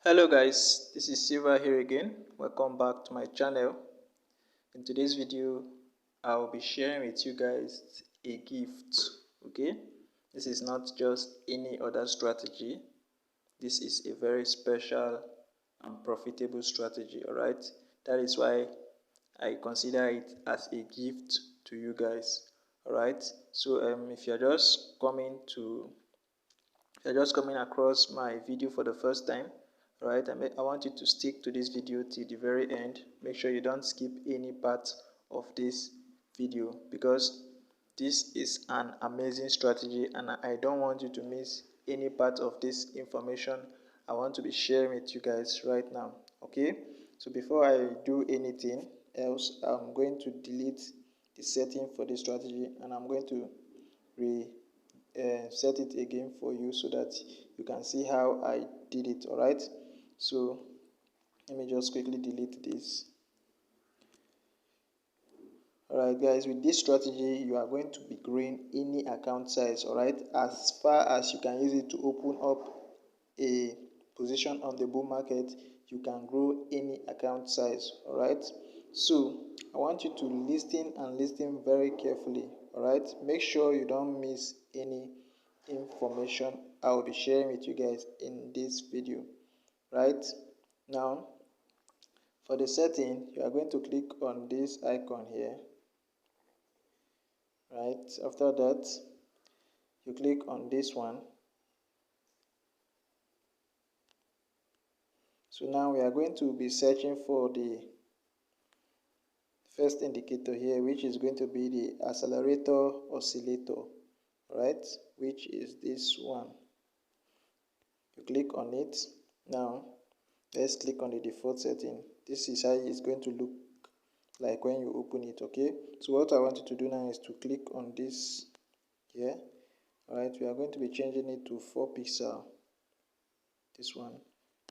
Hello guys, this is Silva here again. Welcome back to my channel. In today's video, I will be sharing with you guys a gift. Okay, this is not just any other strategy. This is a very special and profitable strategy. All right, that is why I consider it as a gift to you guys. All right, so if you're just coming across my video for the first time, right, I want you to stick to this video till the very end. Make sure you don't skip any part of this video because this is an amazing strategy and I don't want you to miss any part of this information I want to be sharing with you guys right now. Okay, so before I do anything else, I'm going to delete the setting for this strategy and I'm going to set it again for you so that you can see how I did it. All right, so let me just quickly delete this. Alright guys, with this strategy you are going to be growing any account size, alright, as far as you can use it to open up a position on the bull market. You can grow any account size. Alright, so I want you to listen very carefully. Alright, make sure you don't miss any information I will be sharing with you guys in this video. Right now, for the setting, you are going to click on this icon here. Right, after that you click on this one. So now we are going to be searching for the first indicator here, which is going to be the accelerator oscillator, right, which is this one. You click on it. Now let's click on the default setting. This is how it's going to look like when you open it. Okay, so what I want you to do now is to click on this here. Alright, we are going to be changing it to 4 pixel. This one,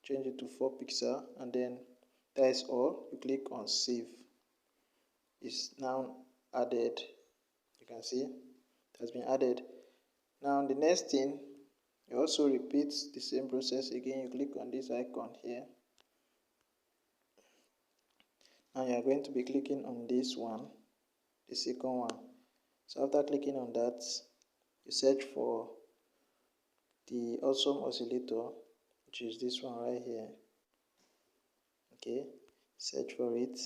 change it to 4 pixel, and then that is all. You click on save. It's now added. You can see it has been added. Now the next thing, you also repeat the same process again. You click on this icon here. Now you are going to be clicking on this one, the second one. So after clicking on that, you search for the awesome oscillator, which is this one right here. Okay, search for it.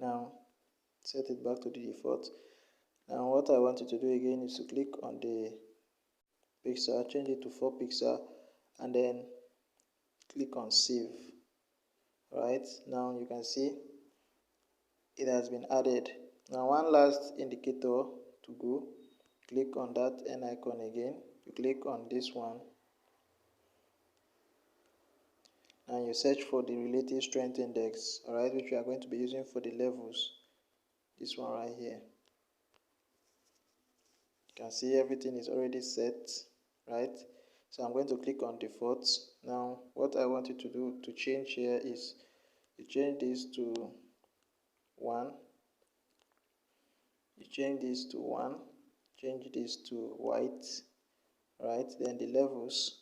Now set it back to the default. Now what I want you to do again is to click on the pixel, change it to 4 pixel, and then click on save. Right, now you can see it has been added. Now one last indicator to go. Click on that N icon again. You click on this one. And you search for the relative strength index, alright, which we are going to be using for the levels. This one right here. You can see everything is already set, right? So I'm going to click on default. Now what I want you to do to change here is you change this to 1. You change this to 1. Change this to white, right? Then the levels,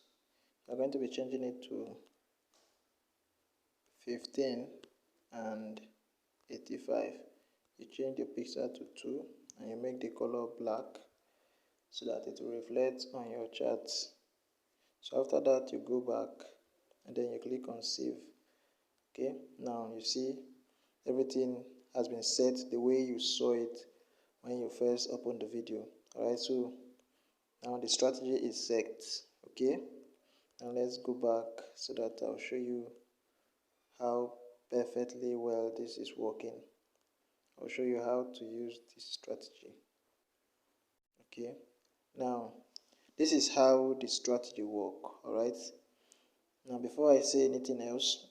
you're going to be changing it to 15 and 85. You change the pixel to 2 and you make the color black so that it will reflect on your charts. So after that you go back and then you click on save. Okay, now you see everything has been set the way you saw it when you first opened the video. Alright, so now the strategy is set. Okay, now let's go back so that I'll show you how perfectly well this is working. I'll show you how to use this strategy. Okay, now this is how the strategy work. Alright, now before I say anything else,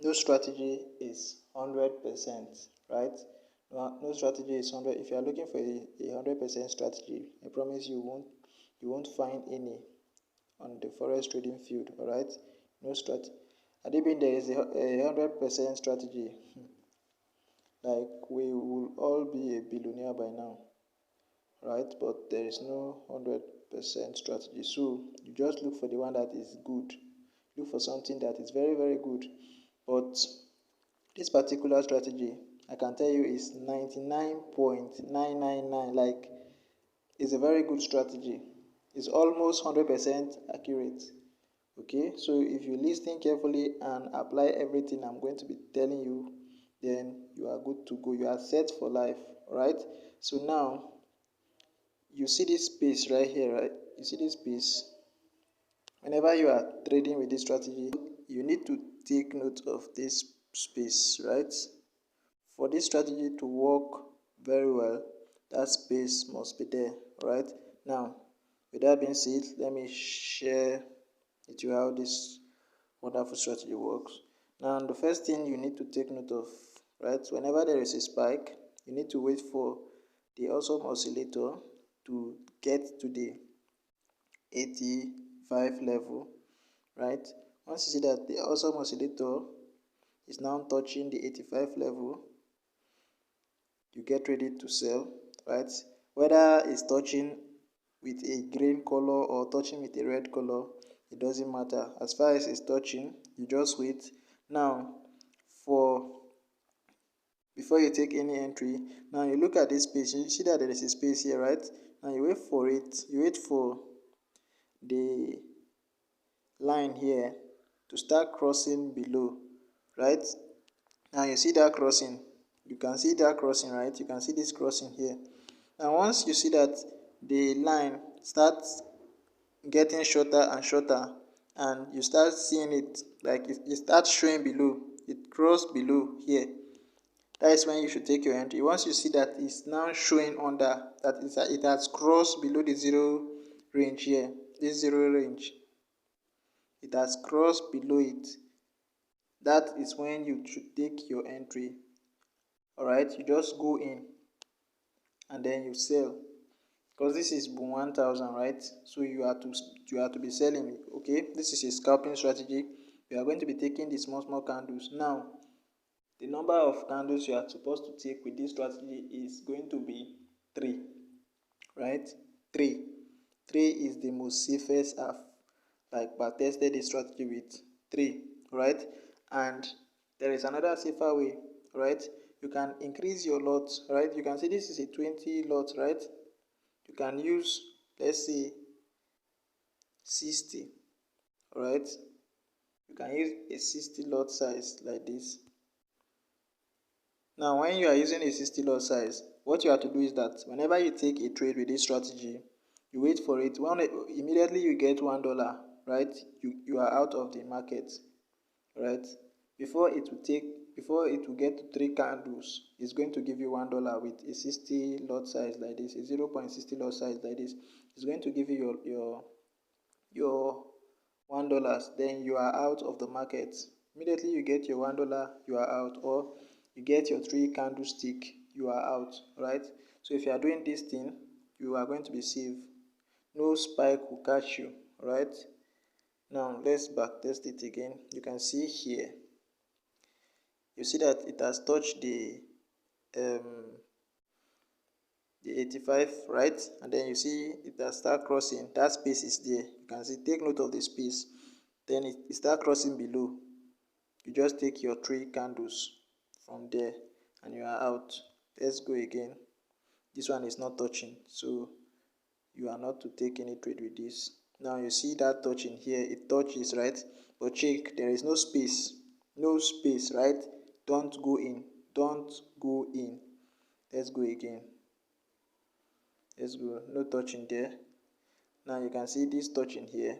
no strategy is 100%, right? No strategy is 100. If you are looking for a 100% strategy, I promise you won't find any on the forex trading field. Alright, no strategy. Had it been there is a 100% strategy, like we will all be a billionaire by now, right? But there is no 100% strategy. So you just look for the one that is good. look for something that is very, very good. But this particular strategy, I can tell you, is 99.999. Like, it's a very good strategy. It's almost 100% accurate. Okay, so if you listen carefully and apply everything I'm going to be telling you, then you are good to go. You are set for life. All right. So now you see this space right here, right? You see this space. Whenever you are trading with this strategy, you need to take note of this space, right? For this strategy to work very well, that space must be there, right? Now, with that being said, let me share with you how this wonderful strategy works. Now, the first thing you need to take note of, right? Whenever there is a spike, you need to wait for the awesome oscillator to get to the 85 level, right? Once you see that the awesome oscillator is now touching the 85 level, you get ready to sell, right? Whether it's touching with a green color or touching with a red color, it doesn't matter. As far as it's touching, you just wait. Now, for before you take any entry, now you look at this space, you see that there is a space here, right? Now you wait for it, you wait for the line here to start crossing below, right? Now you see that crossing, you can see that crossing, right? You can see this crossing here. Now once you see that the line starts getting shorter and shorter, and you start seeing it, like it starts showing below, it crossed below here, that is when you should take your entry. Once you see that it's now showing under, that is, it has crossed below the zero range here, this zero range, it has crossed below it, that is when you should take your entry. All right, you just go in and then you sell, because this is 1000, right? So you have to be selling. Okay, this is a scalping strategy. You are going to be taking the small candles. Now the number of candles you are supposed to take with this strategy is going to be 3, right? 3 is the most safest. I've like tested this strategy with 3, right? And there is another safer way, right? You can increase your lot, right? You can see this is a 20 lot, right? You can use, let's say, 60, right? You can use a 60 lot size like this. Now when you are using a 60 lot size, what you have to do is that whenever you take a trade with this strategy, you wait for it. Immediately you get $1, right? You are out of the market, right? Before it will get to 3 candles, it's going to give you $1 with a 60 lot size like this, a 0.60 lot size like this. It's going to give you your $1. Then you are out of the market. Immediately you get your $1, you are out. Or you get your 3 candlestick, you are out, right? So if you are doing this thing, you are going to be safe. No spike will catch you, right? Now let's back test it again. You can see here, you see that it has touched the 85, right? And then you see it has start crossing. That space is there. You can see, take note of the space. Then it start crossing below. You just take your 3 candles from there and you are out. Let's go again. This one is not touching, so you are not to take any trade with this. Now you see that touching here, it touches, right? But check, there is no space, right? Don't go in, don't go in. Let's go again. Let's go. No touching there. Now you can see this touching here,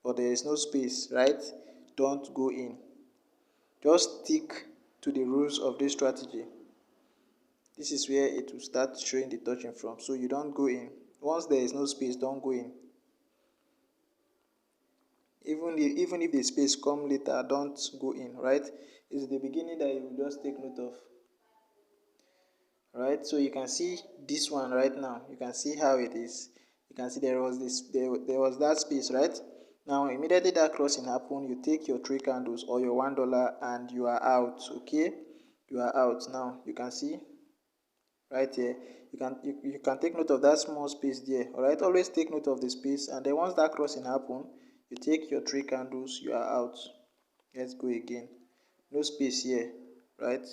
but there is no space, right? Don't go in. Just stick to the rules of this strategy. This is where it will start showing the touching from, so you don't go in. Once there is no space, don't go in. Even if the space come later, don't go in, right? It's the beginning that you will just take note of. Right, so you can see this one right now. You can see how it is. You can see there was that space, right? Now immediately that crossing happened, you take your 3 candles or your $1 and you are out. Okay, you are out. Now you can see right here, you can take note of that small space there. All right, always take note of the space, and then once that crossing happen, You take your 3 candles, you are out. Let's go again. No space here, right?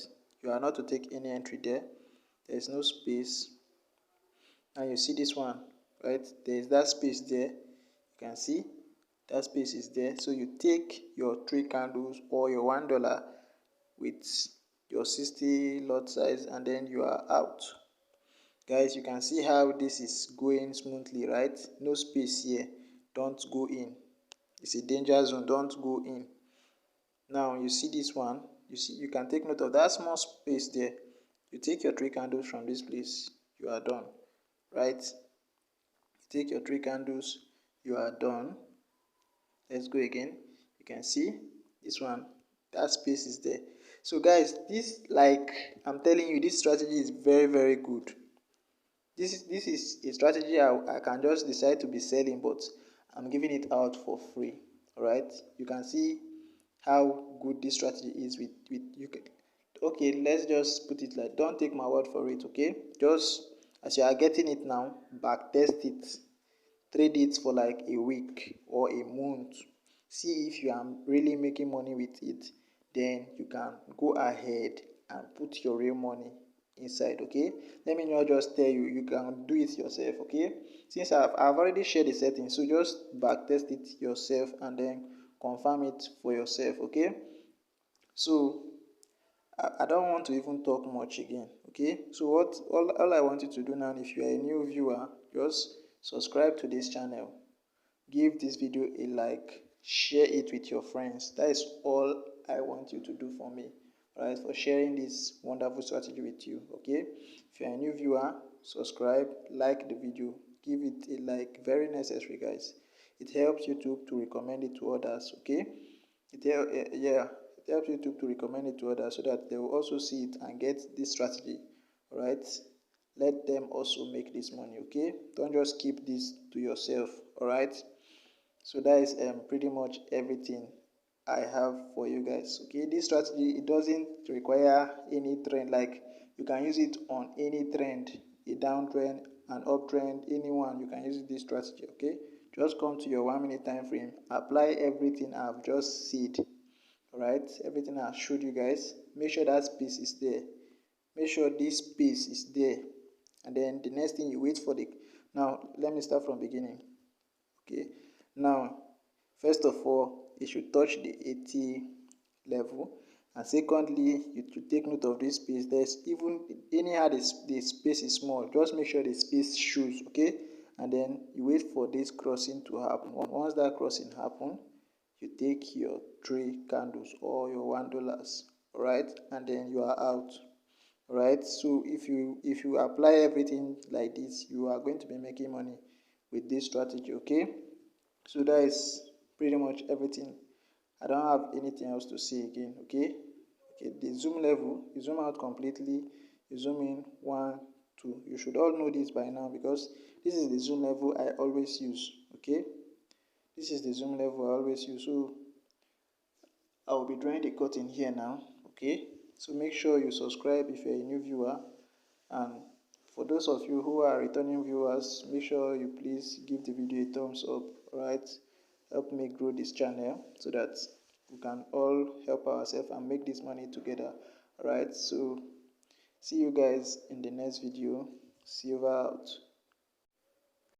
You are not to take any entry there. There is no space. And you see this one, right? There is that space there. You can see that space is there. So you take your 3 candles or your $1 with your 60 lot size, and then you are out. Guys, you can see how this is going smoothly, right? No space here. Don't go in. It's a danger zone. Don't go in. Now you see this one. You can take note of that small space there. You take your 3 candles from this place, you are done, right? You take your 3 candles, you are done. Let's go again. You can see this one, that space is there. So guys, this, like I'm telling you, this strategy is very good. This is a strategy I can just decide to be selling, but I'm giving it out for free. All right, you can see how good this strategy is with you can, okay, let's just put it like, don't take my word for it, okay? Just as you are getting it now, back test it, trade it for like a week or a month, see if you are really making money with it. Then you can go ahead and put your real money inside, okay? Let me not just tell you, you can do it yourself, okay? Since I've already shared the settings, so just back test it yourself and then confirm it for yourself, okay? So I don't want to even talk much again, okay? So all I want you to do now, if you are a new viewer, just subscribe to this channel, give this video a like, share it with your friends. That is all I want you to do for me, all right, for sharing this wonderful strategy with you, okay? If you are a new viewer, subscribe, like the video, give it a like, very necessary, guys. It helps YouTube to recommend it to others, okay? It helps YouTube to recommend it to others so that they will also see it and get this strategy, all right? Let them also make this money, okay? Don't just keep this to yourself, all right? So that is pretty much everything I have for you guys, okay? This strategy, it doesn't require any trend. Like, you can use it on any trend, a downtrend, an uptrend, anyone. You can use this strategy, okay? Just come to your 1 minute time frame, apply everything I've just said, all right? Everything I showed you guys. Make sure that space is there. Make sure this space is there, and then the next thing, you wait for the, now let me start from beginning, okay? Now, first of all, it should touch the 80 level, and secondly, you should take note of this space. There's even anyhow the space is small, just make sure the space shows, okay? And then you wait for this crossing to happen. Once that crossing happen, you take your 3 candles or your $1, all right, and then you are out. Right, so if you apply everything like this, you are going to be making money with this strategy, okay? So that is pretty much everything. I don't have anything else to say again, okay? Okay, the zoom level, you zoom out completely, you zoom in 1 2. You should all know this by now, because this is the zoom level I always use, okay? This is the zoom level I always use. So I will be drawing the curtain here now, okay? So make sure you subscribe if you're a new viewer, and for those of you who are returning viewers, make sure you please give the video a thumbs up, right? Help me grow this channel so that we can all help ourselves and make this money together, all right? So see you guys in the next video. Silver out.